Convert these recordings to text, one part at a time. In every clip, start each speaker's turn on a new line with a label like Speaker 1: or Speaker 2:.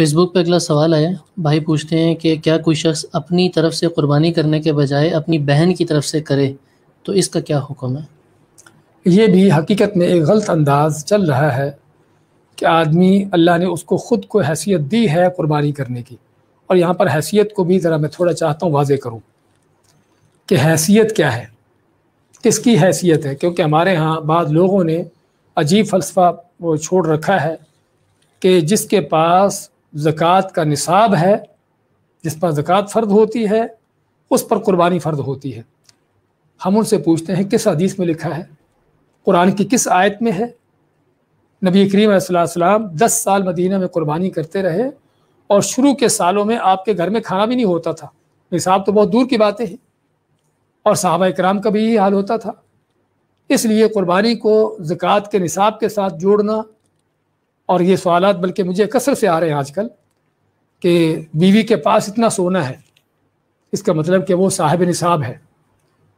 Speaker 1: Face بک پہ اگلا سوال آیا، بھائی پوچھتے ہیں کہ کیا کوئی شخص اپنی طرف سے قربانی کرنے کے بجائے اپنی بہن کی طرف سے کرے تو اس کا کیا حکم ہے؟
Speaker 2: یہ بھی حقیقت میں ایک غلط انداز چل رہا ہے کہ آدمی اللہ نے اس کو خود کو حیثیت دی ہے قربانی کرنے کی، اور یہاں پر حیثیت کو بھی ذرا میں تھوڑا چاہتا ہوں واضح کروں کہ حیثیت کیا ہے، کس کی حیثیت ہے، کیونکہ ہمارے ہاں بعض لوگوں نے عجیب فلسفہ وہ چھوڑ رکھا ہے کہ جس کے پاس زکوٰۃ کا نصاب ہے، جس پر زکوٰۃ فرض ہوتی ہے، اس پر قربانی فرض ہوتی ہے۔ ہم ان سے پوچھتے ہیں کس حدیث میں لکھا ہے، قرآن کی کس آیت میں ہے؟ نبی کریم علیہ السلام 10 سال مدینہ میں قربانی کرتے رہے، اور شروع کے سالوں میں آپ کے گھر میں کھانا بھی نہیں ہوتا تھا، نصاب تو بہت دور کی باتیں ہیں، اور صحابہ کرام کا بھی یہی حال ہوتا تھا۔ اس لیے قربانی کو زکوٰۃ کے نصاب کے ساتھ جوڑنا، اور یہ سوالات بلکہ مجھے کثرت سے آ رہے ہیں آج کل کہ بیوی کے پاس اتنا سونا ہے، اس کا مطلب کہ وہ صاحب نصاب ہے،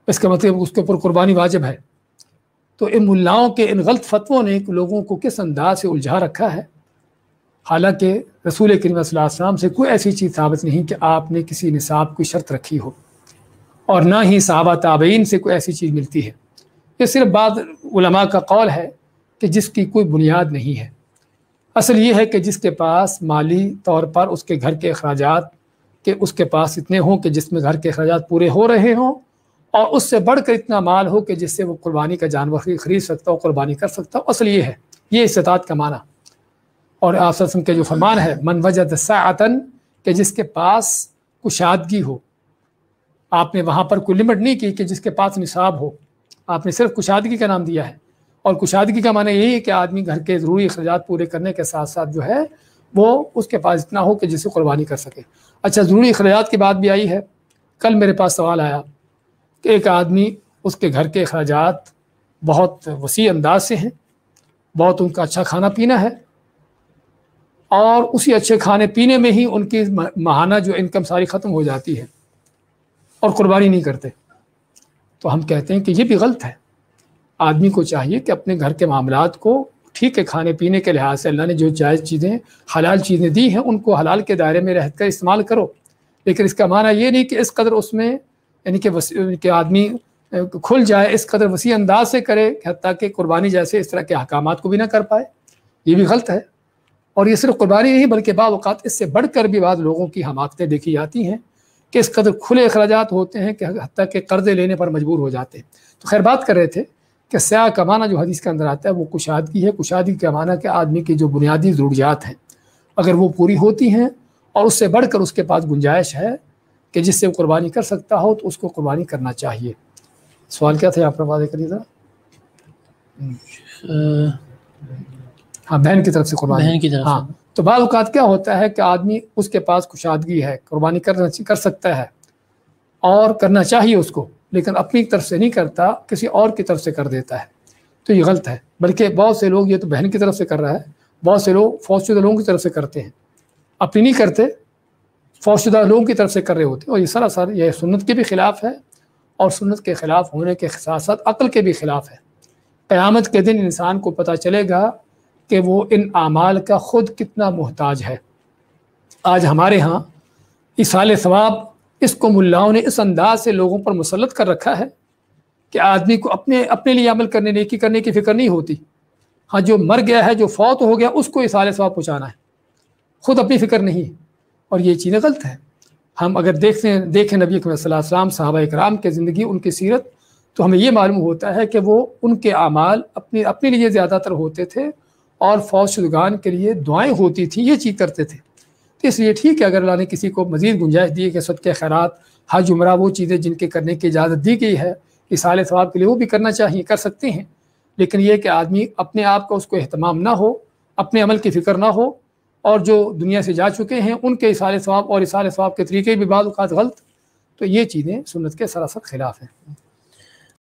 Speaker 2: اس کا مطلب اس کے اوپر قربانی واجب ہے۔ تو ان ملاؤں کے ان غلط فتووں نے لوگوں کو کس انداز سے الجھا رکھا ہے، حالانکہ رسول کریم صلی اللہ علیہ وسلم سے کوئی ایسی چیز ثابت نہیں کہ آپ نے کسی نصاب کی شرط رکھی ہو، اور نہ ہی صحابہ تابعین سے کوئی ایسی چیز ملتی ہے۔ یہ صرف بعض علماء کا قول ہے کہ جس کی کوئی بنیاد نہیں ہے۔ اصل یہ ہے کہ جس کے پاس مالی طور پر اس کے گھر کے اخراجات کہ اس کے پاس اتنے ہوں کہ جس میں گھر کے اخراجات پورے ہو رہے ہوں، اور اس سے بڑھ کر اتنا مال ہو کہ جس سے وہ قربانی کا جانور خرید سکتا ہو، قربانی کر سکتا ہو۔ اصل یہ ہے، یہ استطاعت کا معنی۔ اور آپ صلی اللہ علیہ وسلم کے جو فرمان ہے من وجد سعۃ، کہ جس کے پاس کشادگی ہو، آپ نے وہاں پر کوئی لمٹ نہیں کی کہ جس کے پاس نصاب ہو، آپ نے صرف کشادگی کا نام دیا ہے۔ اور کشادگی کا معنی یہی ہے کہ آدمی گھر کے ضروری اخراجات پورے کرنے کے ساتھ ساتھ جو ہے وہ اس کے پاس اتنا ہو کہ جس سے قربانی کر سکے۔ اچھا، ضروری اخراجات کی بات بھی آئی ہے۔ کل میرے پاس سوال آیا کہ ایک آدمی، اس کے گھر کے اخراجات بہت وسیع انداز سے ہیں، بہت ان کا اچھا کھانا پینا ہے، اور اسی اچھے کھانے پینے میں ہی ان کی ماہانہ جو انکم ساری ختم ہو جاتی ہے، اور قربانی نہیں کرتے۔ تو ہم کہتے ہیں کہ یہ بھی غلط ہے۔ آدمی کو چاہیے کہ اپنے گھر کے معاملات کو ٹھیک ہے، کھانے پینے کے لحاظ سے اللہ نے جو جائز چیزیں، حلال چیزیں دی ہیں، ان کو حلال کے دائرے میں رہ کر استعمال کرو، لیکن اس کا معنی یہ نہیں کہ اس قدر اس میں یعنی کہ آدمی کھل جائے، اس قدر وسیع انداز سے کرے کہ حتیٰ کہ قربانی جیسے اس طرح کے احکامات کو بھی نہ کر پائے۔ یہ بھی غلط ہے۔ اور یہ صرف قربانی نہیں بلکہ بعض اوقات اس سے بڑھ کر بھی بعض لوگوں کی حماقتیں دیکھی جاتی ہیں کہ اس قدر کھلے اخراجات ہوتے ہیں کہ حتیٰ کہ قرضے لینے پر مجبور ہو جاتے ہیں۔ تو خیر بات کر رہے تھے کہ سیاہ کا معنی جو حدیث کے اندر آتا ہے وہ کشادگی ہے۔ کشادگی کا معنی کہ آدمی کی جو بنیادی ضروریات ہیں اگر وہ پوری ہوتی ہیں، اور اس سے بڑھ کر اس کے پاس گنجائش ہے کہ جس سے وہ قربانی کر سکتا ہو، تو اس کو قربانی کرنا چاہیے۔ سوال کیا تھا آپ نے واضح کریے ذرا؟ ہاں، بہن کی طرف سے قربانی،
Speaker 1: بہن کی طرف
Speaker 2: ہاں۔ تو بعض اوقات کیا ہوتا ہے کہ آدمی اس کے پاس کشادگی ہے، قربانی کر سکتا ہے اور کرنا چاہیے اس کو، لیکن اپنی طرف سے نہیں کرتا، کسی اور کی طرف سے کر دیتا ہے، تو یہ غلط ہے۔ بلکہ بہت سے لوگ، یہ تو بہن کی طرف سے کر رہا ہے، بہت سے لوگ فوت شدہ لوگوں کی طرف سے کرتے ہیں، اپنی نہیں کرتے، فوت شدہ لوگوں کی طرف سے کر رہے ہوتے ہیں، اور یہ سراسر یہ سنت کے بھی خلاف ہے، اور سنت کے خلاف ہونے کے ساتھ ساتھ عقل کے بھی خلاف ہے۔ قیامت کے دن انسان کو پتہ چلے گا کہ وہ ان اعمال کا خود کتنا محتاج ہے۔ آج ہمارے ہاں ایصال ثواب، اس کو ملاؤں نے اس انداز سے لوگوں پر مسلط کر رکھا ہے کہ آدمی کو اپنے لیے عمل کرنے، نیکی کرنے کی فکر نہیں ہوتی۔ ہاں، جو مر گیا ہے، جو فوت ہو گیا، اس کو ایصال ثواب پہنچانا ہے، خود اپنی فکر نہیں، اور یہ چیزیں غلط ہیں۔ ہم اگر دیکھیں نبی کریم صلی اللہ علیہ وسلم، صحابہ کرام کی زندگی، ان کی سیرت، تو ہمیں یہ معلوم ہوتا ہے کہ وہ ان کے اعمال اپنے لیے زیادہ تر ہوتے تھے، اور فوت شدگان کے لیے دعائیں ہوتی تھیں، یہ چیز کرتے تھے۔ تو اس لیے ٹھیک ہے، اگر اللہ نے کسی کو مزید گنجائش دی کہ صدقہ خیرات، حج، عمرہ، وہ چیزیں جن کے کرنے کی اجازت دی گئی ہے ایصال ثواب کے لیے، وہ بھی کرنا چاہیے، کر سکتے ہیں، لیکن یہ کہ آدمی اپنے آپ کا اس کو اہتمام نہ ہو، اپنے عمل کی فکر نہ ہو، اور جو دنیا سے جا چکے ہیں ان کے ایصال ثواب اور ایصال ثواب کے طریقے بھی بعض اوقات غلط، تو یہ چیزیں سنت کے سراسر خلاف ہیں۔